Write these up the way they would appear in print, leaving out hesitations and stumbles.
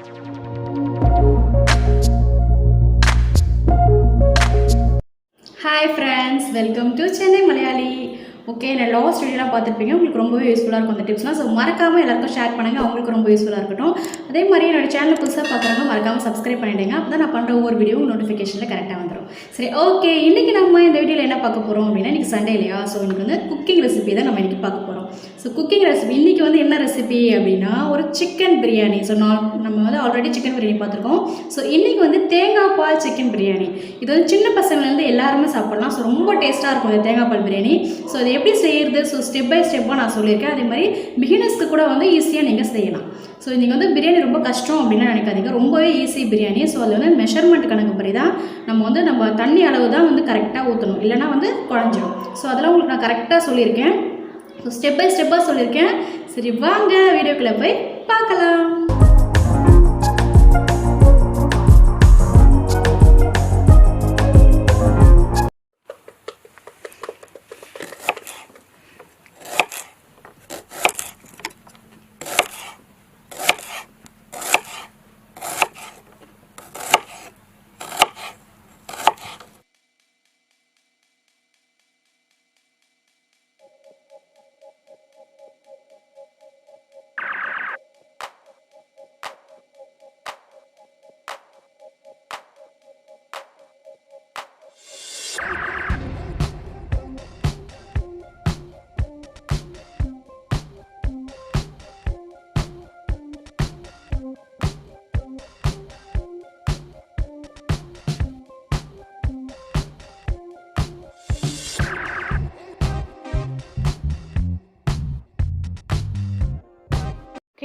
Hi friends, welcome to Chennai malayali. Okay, நான் last வீடியோலாம் பார்த்துருப்பீங்க. உங்களுக்கு ரொம்பவே யூஸ்ஃபுல்லாக இருக்கும் அந்த டிப்ஸ்லாம். ஸோ மறக்காமல் எல்லாருக்கும் ஷேர் பண்ணுங்கள், அவங்களுக்கு ரொம்ப யூஸ்ஃபுல்லாக இருக்கட்டும். அதே மாதிரி என்னோட சேனல் புதுசாக பார்க்குறவங்க மறக்காமல் சப்ஸ்கிரைப் பண்ணிவிடுங்க. அப்போ தான் நான் பண்ணுற ஒவ்வொரு வீடியோவும் நோட்டிஃபிகேஷனில் கரெக்டாக வந்துடும். சரி, ஓகே, இன்றைக்கி நம்ம இந்த வீடியோவில் என்ன பார்க்க போகிறோம் அப்படின்னா, இன்றைக்கி சண்டே இல்லையா? ஸோ இன்றைக்கி வந்து குக்கிங் ரெசிபி தான் நம்ம இன்றைக்கி பார்க்க போகிறோம். ஸோ குக்கிங் ரெசிபி இன்றைக்கி வந்து என்ன ரெசிபி அப்படின்னா, ஒரு சிக்கன் பிரியாணி. ஸோ நம்ம வந்து ஆல்ரெடி சிக்கன் பிரியாணி பார்த்துருக்கோம். ஸோ இன்றைக்கி வந்து தேங்காய் பால் சிக்கன் பிரியாணி. இது வந்து சின்ன பசங்கள்லேருந்து எல்லாருமே சாப்பிட்லாம். ஸோ ரொம்ப டேஸ்ட்டாக இருக்கும் இந்த தேங்காய் பால் பிரியாணி. ஸோ அது எப்படி செய்கிறது, ஸோ ஸ்டெப் பை ஸ்டெப்பாக நான் சொல்லியிருக்கேன். அதே மாதிரி பிகினர்ஸ்க்கு கூட வந்து ஈஸியாக நீங்கள் செய்யலாம். ஸோ நீங்கள் வந்து பிரியாணி ரொம்ப கஷ்டம் அப்படின்னு நினைக்காதீங்க, ரொம்பவே ஈஸி பிரியாணி. ஸோ அதில் வந்து மெஷர்மெண்ட் கணக்கு படி தான் நம்ம தண்ணி அளவு தான் வந்து கரெக்டாக ஊற்றணும், இல்லைனா வந்து குழஞ்சிடும். ஸோ அதெல்லாம் உங்களுக்கு நான் கரெக்டாக சொல்லியிருக்கேன். ஸோ ஸ்டெப் பை ஸ்டெப்பாக சொல்லியிருக்கேன். சரி, வாங்க வீடியோக்குள்ளே போய் பார்க்கலாம்.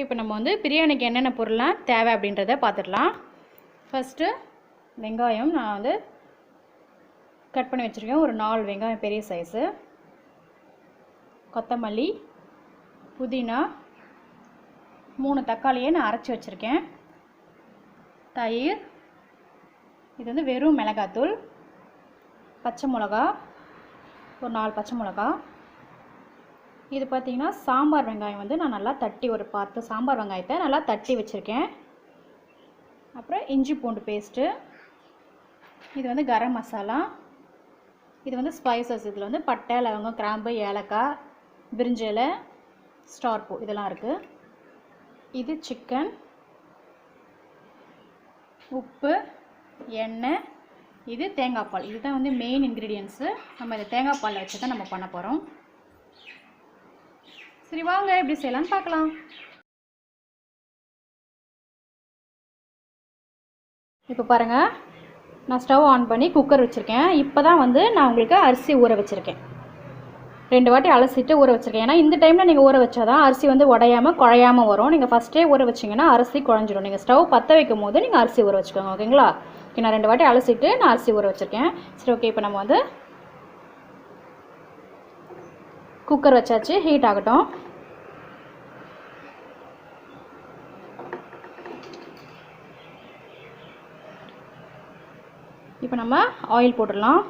இப்போ நம்ம வந்து பிரியாணிக்கு என்னென்ன பொருள்லாம் தேவை அப்படின்றத பார்த்துடலாம். ஃபஸ்ட்டு வெங்காயம் நான் வந்து கட் பண்ணி வச்சுருக்கேன், ஒரு 4 வெங்காயம் பெரிய சைஸு. கொத்தமல்லி, புதினா, 3 தக்காளியை நான் அரைச்சி வச்சுருக்கேன். தயிர், இது வந்து வெறும் மிளகாத்தூள், பச்சை மிளகா, ஒரு 4 பச்சை மிளகா. இது பார்த்திங்கன்னா சாம்பார் வெங்காயம் வந்து நான் நல்லா தட்டி, ஒரு 10 சாம்பார் வெங்காயத்தை நல்லா தட்டி வச்சுருக்கேன். அப்புறம் இஞ்சி பூண்டு பேஸ்ட்டு, இது வந்து கரம் மசாலா, இது வந்து ஸ்பைசஸ். இதில் வந்து பட்டை, லவங்கம், கிராம்பு, ஏலக்காய், பிரிஞ்சி இலை, ஸ்டார் பூ இதெல்லாம் இருக்குது. இது சிக்கன், உப்பு, எண்ணெய், இது தேங்காய் பால். இதுதான் வந்து மெயின் இன்க்ரீடியன்ஸு. நம்ம இதை தேங்காய் பாலில் வச்சு தான் நம்ம பண்ண போகிறோம். சரி, வாங்க எப்படி செய்யலாம்னு பார்க்கலாம். இப்போ பாருங்கள், நான் ஸ்டவ் ஆன் பண்ணி குக்கர் வச்சுருக்கேன். இப்போ தான் வந்து நான் உங்களுக்கு அரிசி ஊற வச்சுருக்கேன். 2 வாட்டி அலசிட்டு ஊற வச்சுருக்கேன். ஏன்னா இந்த டைமில் நீங்கள் ஊற வச்சா தான் அரிசி வந்து உடையாமல் குழையாமல் வரும். நீங்கள் ஃபஸ்ட்டே ஊற வச்சிங்கன்னா அரிசி குழஞ்சிடும். நீங்கள் ஸ்டவ் பற்ற வைக்கும் போது நீங்கள் அரிசி ஊற வச்சுக்கோங்க, ஓகேங்களா? ஓகே, நான் 2 வாட்டி அலசிட்டு நான் அரிசி ஊற வச்சுருக்கேன். சரி, ஓகே, இப்போ நம்ம வந்து குக்கர் வச்சாச்சு, ஹீட் ஆகட்டும். இப்போ நம்ம ஆயில் போட்டுடலாம்.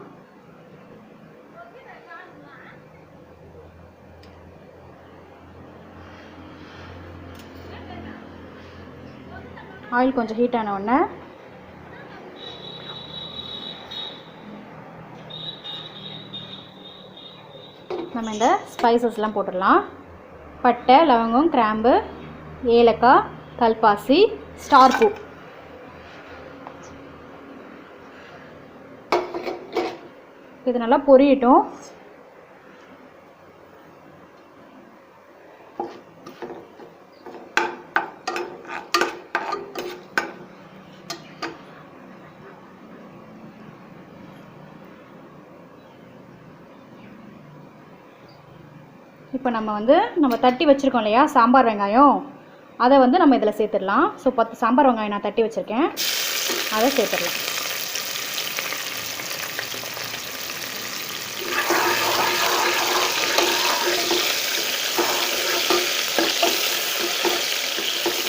ஆயில் கொஞ்சம் ஹீட் ஆன உடனே நம்ம இந்த ஸ்பைசஸ்லாம் போட்டுடலாம். பட்டை, லவங்கம், கிராம்பு, ஏலக்காய், கல்பாசி, ஸ்டார் பூ. இது நல்லா பொரியட்டும். இப்போ நம்ம தட்டி வச்சுருக்கோம் இல்லையா சாம்பார் வெங்காயம், அதை வந்து நம்ம இதில் சேர்த்துடலாம். ஸோ 10 சாம்பார் வெங்காயம் நான் தட்டி வச்சுருக்கேன், அதை சேர்த்துடலாம்.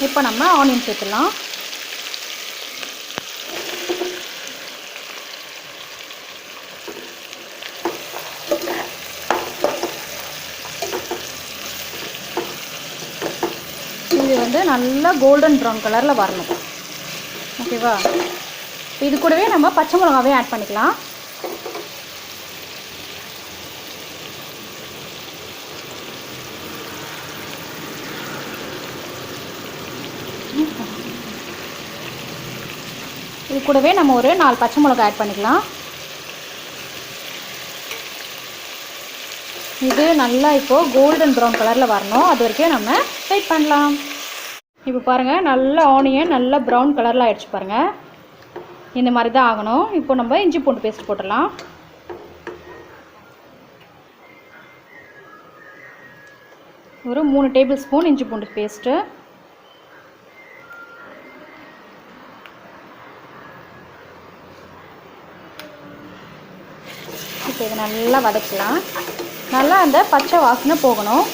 இப்போ நம்ம ஆனியன் சேர்த்துடலாம். இது வந்து நல்லா கோல்டன் ப்ரௌன் கலரில் வரணும். ஓகேவா? இது கூடவே நம்ம பச்சை மிளகாவே ஆட் பண்ணிக்கலாம். இது கூடவே நம்ம ஒரு 4 பச்சை மிளகா ஆட் பண்ணிக்கலாம். இது நல்லா இப்போது கோல்டன் ப்ரௌன் கலரில் வரணும். அது வரைக்கும் நம்ம வெயிட் பண்ணலாம். இப்போ பாருங்கள், நல்லா ஆனியன் நல்லா ப்ரௌன் கலரில் ஆகிடுச்சு பாருங்கள். இந்த மாதிரி தான் ஆகணும். இப்போ நம்ம இஞ்சி பூண்டு பேஸ்ட் போட்டுடலாம். ஒரு 3 டேபிள் ஸ்பூன் இஞ்சி பூண்டு பேஸ்ட்டு. இப்போ இதை நல்லா வதக்கலாம். நல்லா அந்த பச்சை வாசனை போகணும்.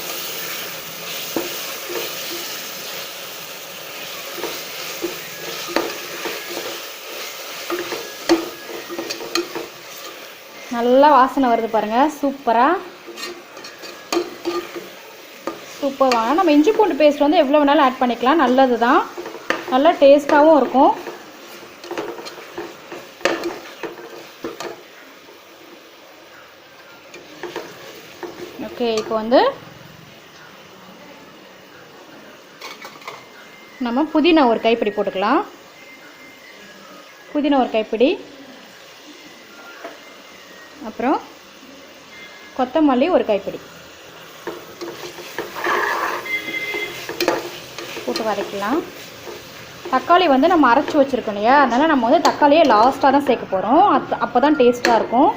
நல்லா வாசனை வருது பாருங்கள். சூப்பராக நம்ம இஞ்சி பூண்டு பேஸ்ட் வந்து எவ்வளோ வேணாலும் ஆட் பண்ணிக்கலாம். நல்லது தான், நல்லா டேஸ்ட்டாகவும் இருக்கும். ஓகே, இப்போ வந்து நம்ம புதினா ஒரு கைப்பிடி போட்டுக்கலாம். புதினா ஒரு கைப்பிடி, அப்புறம் கொத்தமல்லி ஒரு கைப்பிடி போட்டு வதக்கலாம். தக்காளி வந்து நம்ம அரைச்சி வச்சுருக்கோம் இல்லையா, அதனால் நம்ம வந்து தக்காளியை லாஸ்ட்டாக தான் சேர்க்க போகிறோம். அப்போ தான் டேஸ்ட்டாக இருக்கும்.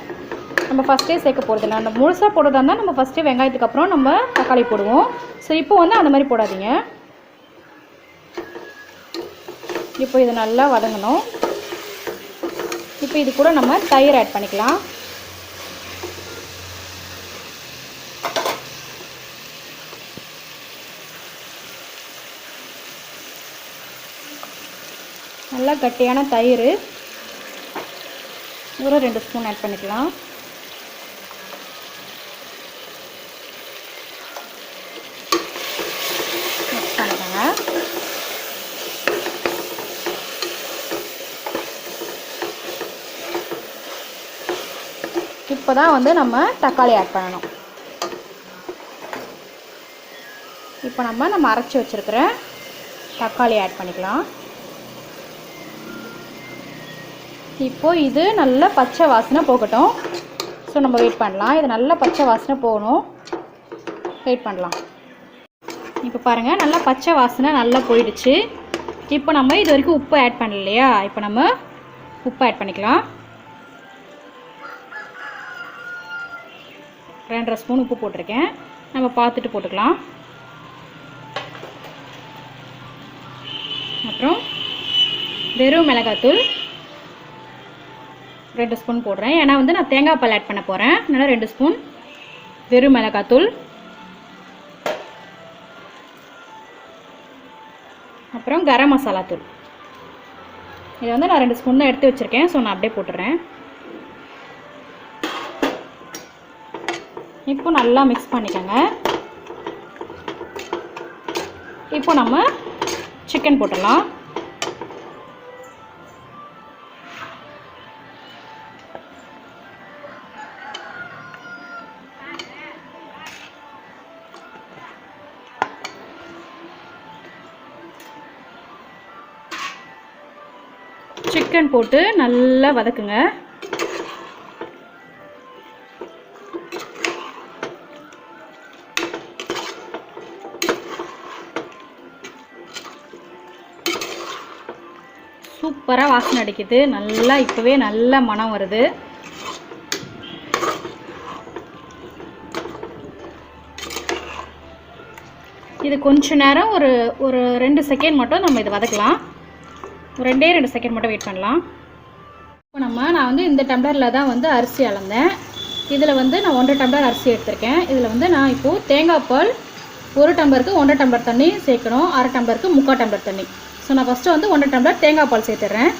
நம்ம ஃபஸ்ட்டே சேர்க்க போகிறது இல்லை. நம்ம முழுசாக போடுறதா இருந்தால் நம்ம ஃபஸ்ட்டே வெங்காயத்துக்கு அப்புறம் நம்ம தக்காளி போடுவோம். ஸோ இப்போ வந்து அந்த மாதிரி போடாதீங்க. இப்போ இது நல்லா வதங்கணும். இப்போ இது கூட நம்ம தயிர் ஆட் பண்ணிக்கலாம். நல்லா கட்டியான தயிர் ஒரு 2 ஸ்பூன் ஆட் பண்ணிக்கலாம். மிக்ஸ் பண்ணிக்கோங்க. இப்போ தான் வந்து நம்ம தக்காளி ஆட் பண்ணணும். இப்போ நம்ம அரைச்சி வச்சுருக்கிற தக்காளி ஆட் பண்ணிக்கலாம். இப்போது இது நல்லா பச்சை வாசனை போகட்டும். ஸோ நம்ம வெயிட் பண்ணலாம். இது நல்லா பச்சை வாசனை போகணும். வெயிட் பண்ணலாம். இப்போ பாருங்கள், நல்லா பச்சை வாசனை நல்லா போயிடுச்சு. இப்போ நம்ம இது வரைக்கும் உப்பு ஆட் பண்ணல இல்லையா, இப்போ நம்ம உப்பு ஆட் பண்ணிக்கலாம். 2.5 ஸ்பூன் உப்பு போட்டிருக்கேன். நம்ம பார்த்துட்டு போட்டுக்கலாம். அப்புறம் வெறும் மிளகாத்தூள் 2 ஸ்பூன் போடுறேன். ஏன்னா வந்து நான் தேங்காய் பால் ஆட் பண்ண போகிறேன். அதனால் 2 ஸ்பூன் வெறும் மிளகாத்தூள். அப்புறம் கரம் மசாலா தூள். இதை வந்து நான் 2 ஸ்பூன் தான் எடுத்து வச்சுருக்கேன். ஸோ நான் அப்படியே போட்டுறேன். இப்போ நல்லா மிக்ஸ் பண்ணிக்கோங்க. இப்போ நம்ம சிக்கன் போட்டுடலாம். சிக்கன் போட்டு நல்லா வதக்குங்க. சூப்பராக வாசனை அடிக்குது. நல்லா இப்போவே நல்ல மனம் வருது. இது கொஞ்ச நேரம் ஒரு 2 செகண்ட் மட்டும் நம்ம இது வதக்கலாம். 2 செகண்ட் மட்டும் வெயிட் பண்ணலாம். இப்போ நான் வந்து இந்த டம்ளரில் தான் வந்து அரிசி அளந்தேன். இதில் வந்து நான் 1.5 டம்ளர் அரிசி எடுத்திருக்கேன். இதில் வந்து நான் இப்போது தேங்காய் பால் 1 டம்ளருக்கு 1.5 டம்ளர் தண்ணி சேர்க்கணும். 1/2 டம்ளருக்கு 3/4 டம்ளர் தண்ணி. ஸோ நான் ஃபஸ்ட்டு வந்து 1.5 டம்ளர் தேங்காய் பால் சேர்த்துட்றேன்.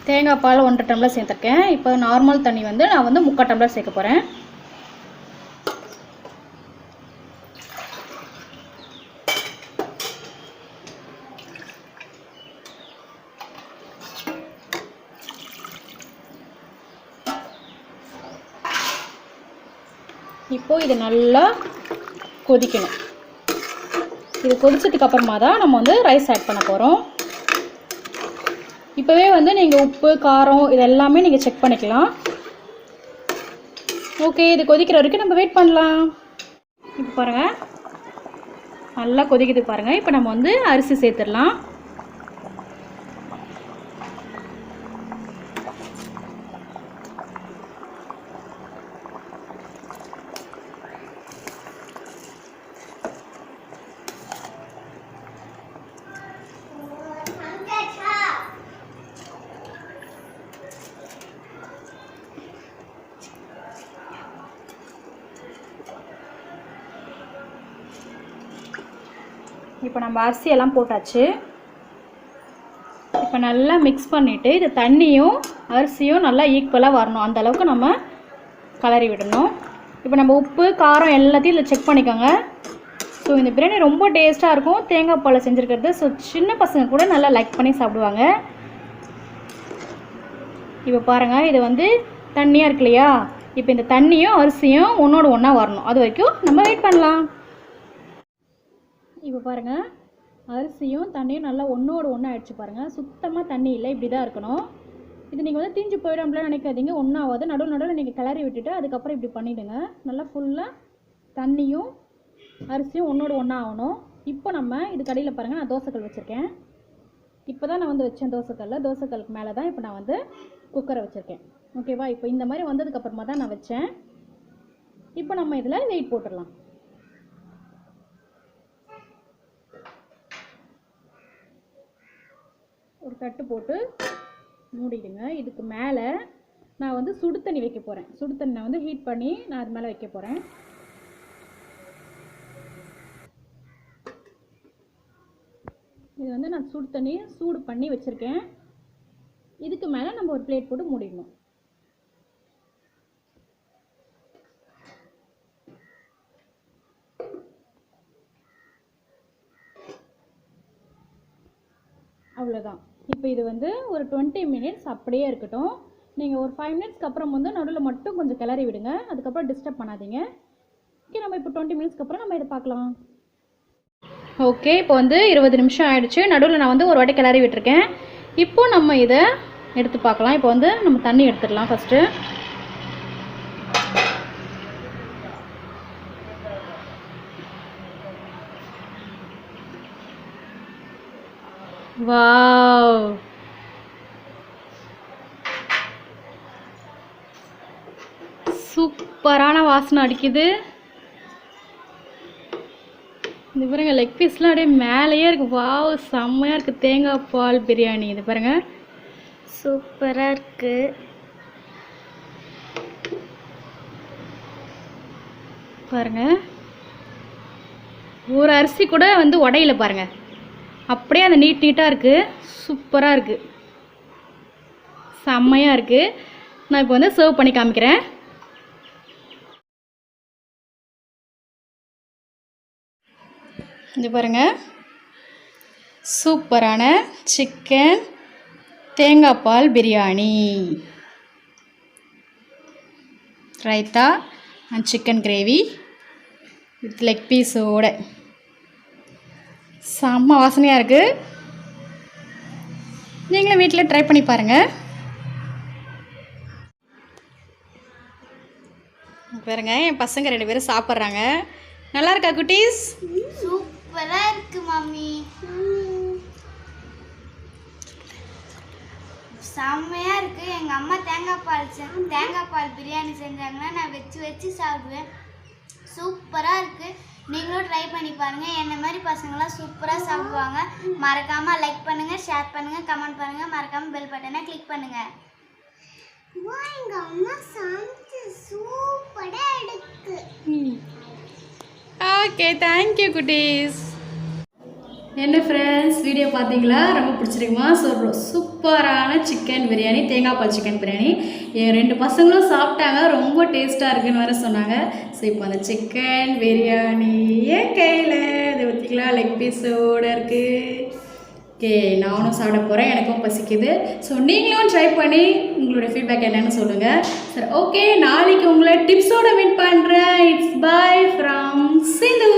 தேங்காய் பால் 1.5 டம்ளர் சேர்த்துருக்கேன். இப்போ நார்மல் தண்ணி வந்து நான் வந்து 3/4 டம்ளர் சேர்க்க போகிறேன். இப்போது இது நல்லா கொதிக்கணும். இது கொதிச்சதுக்கு அப்புறமா தான் நம்ம வந்து ரைஸ் ஆட் பண்ண போகிறோம். இப்போவே வந்து நீங்கள் உப்பு காரம் இது எல்லாமே நீங்கள் செக் பண்ணிக்கலாம். ஓகே, இது கொதிக்கிற வரைக்கும் நம்ம வெயிட் பண்ணலாம். இப்போ பாருங்கள், நல்லா கொதிக்குது பாருங்கள். இப்போ நம்ம வந்து அரிசி சேர்த்துடலாம். இப்போ நம்ம அரிசியெல்லாம் போட்டாச்சு. இப்போ நல்லா மிக்ஸ் பண்ணிவிட்டு இது தண்ணியும் அரிசியும் நல்லா ஈக்குவலாக வரணும். அந்த அளவுக்கு நம்ம கலரி விடணும். இப்போ நம்ம உப்பு காரம் எல்லாத்தையும் இதில் செக் பண்ணிக்கோங்க. ஸோ இந்த பிரியாணி ரொம்ப டேஸ்ட்டாக இருக்கும், தேங்காய் பால் செஞ்சுருக்கிறது. ஸோ சின்ன பசங்க கூட நல்லா லைக் பண்ணி சாப்பிடுவாங்க. இப்போ பாருங்கள், இது வந்து தண்ணியாக இருக்கு இல்லையா? இப்போ இந்த தண்ணியும் அரிசியும் ஒன்றோடு ஒன்றா வரணும். அது வரைக்கும் நம்ம வெயிட் பண்ணலாம். இப்போ பாருங்கள், அரிசியும் தண்ணியும் நல்லா ஒன்றோடு ஒன்றா ஆகிடுச்சு பாருங்கள். சுத்தமாக தண்ணி இல்லை, இப்படி தான் இருக்கணும். இது நீங்கள் வந்து தீஞ்சு போயிடும்லாம் நினைக்காதீங்க, ஒன்றாவது நடுவில் நீங்கள் கிளறி விட்டுட்டு அதுக்கப்புறம் இப்படி பண்ணிவிடுங்க. நல்லா ஃபுல்லாக தண்ணியும் அரிசியும் ஒன்றோடு ஒன்றா ஆகணும். இப்போ நம்ம இது கடையில் பாருங்கள், நான் தோசைக்கல் வச்சுருக்கேன். இப்போ தான் நான் வந்து வச்சேன் தோசைக்கல்லுக்கு மேலே தான் இப்போ நான் வந்து குக்கரை வச்சுருக்கேன். ஓகேவா? இப்போ இந்த மாதிரி வந்ததுக்கப்புறமா தான் நான் வச்சேன். இப்போ நம்ம இதில் வெயிட் போட்டுடலாம். ஒரு தட்டு போட்டு மூடிடுங்க. இதுக்கு மேலே நான் வந்து சுடு தண்ணி வைக்க போகிறேன். சுடு தண்ணி நான் வந்து ஹீட் பண்ணி நான் அது மேலே வைக்க போகிறேன். இது வந்து நான் சுடு தண்ணி சூடு பண்ணி வச்சுருக்கேன். இதுக்கு மேலே நம்ம ஒரு பிளேட் போட்டு மூடிடணும். அவ்வளோதான். இப்போ இது வந்து ஒரு 20 மினிட்ஸ் அப்படியே இருக்கட்டும். நீங்கள் ஒரு 5 மினிட்ஸ்க்கு அப்புறம் வந்து நடுவில் மட்டும் கொஞ்சம் கிளறி விடுங்க. அதுக்கப்புறம் டிஸ்டர்ப் பண்ணாதீங்க. ஓகே, நம்ம இப்போ 20 மினிட்ஸ்க்கு அப்புறம் நம்ம இதை பார்க்கலாம். ஓகே, இப்போ வந்து 20 நிமிஷம் ஆகிடுச்சு. நடுவில் நான் வந்து ஒரு வாட்டி கிளறி விட்டுருக்கேன். இப்போ நம்ம இதை எடுத்து பார்க்கலாம். இப்போ வந்து நம்ம தண்ணி எடுத்துடலாம் ஃபஸ்ட்டு. வாவ், சூப்பரான வாசனை அடிக்குது. இது பாருங்க, லெக் பீஸ்லாம் அப்படியே மேலேயே இருக்கு. வாவ், செம்மையாக இருக்குது. தேங்காய் பால் பிரியாணி இது பாருங்க, சூப்பராக இருக்கு. பாருங்க, ஒரு அரிசி கூட வந்து உடையில பாருங்க, அப்படியே அந்த நீட்டாக இருக்குது. சூப்பராக இருக்குது, செம்மையாக இருக்குது. நான் இப்போ வந்து சர்வ் பண்ணி காமிக்கிறேன். இது பாருங்கள், சூப்பரான சிக்கன் தேங்காய் பால் biryani, raita and chicken gravy with leg பீஸோட செம்ம வாசனையாக இருக்குது. நீங்களும் வீட்டில் ட்ரை பண்ணி பாருங்கள். பாருங்க, என் பசங்க 2 பேரும் சாப்பிட்றாங்க. நல்லா இருக்கா குட்டீஸ்? சூப்பராக இருக்கு மம்மி, செம்மையாக இருக்குது. எங்கள் அம்மா தேங்காய் பால் பிரியாணி செஞ்சாங்கன்னா நான் வச்சு சாப்பிடுவேன். சூப்பராக இருக்குது. நீங்களும் ட்ரை பண்ணி பாருங்கள். என்ன மாதிரி பசங்களாம் சூப்பராக சாப்பிடுவாங்க. மறக்காமல் லைக் பண்ணுங்கள், ஷேர் பண்ணுங்கள், கமெண்ட் பண்ணுங்கள். மறக்காமல் பெல் பட்டனை கிளிக் பண்ணுங்கள். எங்கள் அம்மா சமைச்சு சூப்பராக இருக்கு. ஓகே, தேங்க்யூ குட்டீஸ். என்ன ஃப்ரெண்ட்ஸ் வீடியோ பார்த்தீங்களா? ரொம்ப பிடிச்சிருக்குமா? ஸோ சூப்பரான சிக்கன் பிரியாணி, தேங்காய் பால் சிக்கன் பிரியாணி என் 2 பசங்களும் சாப்பிட்டாங்க. ரொம்ப டேஸ்ட்டாக இருக்குன்னு வேறு சொன்னாங்க. ஸோ இப்போ அந்த சிக்கன் பிரியாணி என் கையில் இதை பார்த்தீங்களா, லெக் பீஸோடு இருக்குது. ஓகே, நானும் சாப்பிட போகிறேன், எனக்கும் பசிக்குது. ஸோ நீங்களும் ட்ரை பண்ணி உங்களோட ஃபீட்பேக் என்னென்னு சொல்லுங்கள். சரி, ஓகே, நாளைக்கு உங்களை டிப்ஸோடு மீட் பண்ணுறேன். It's bye from Sindhu.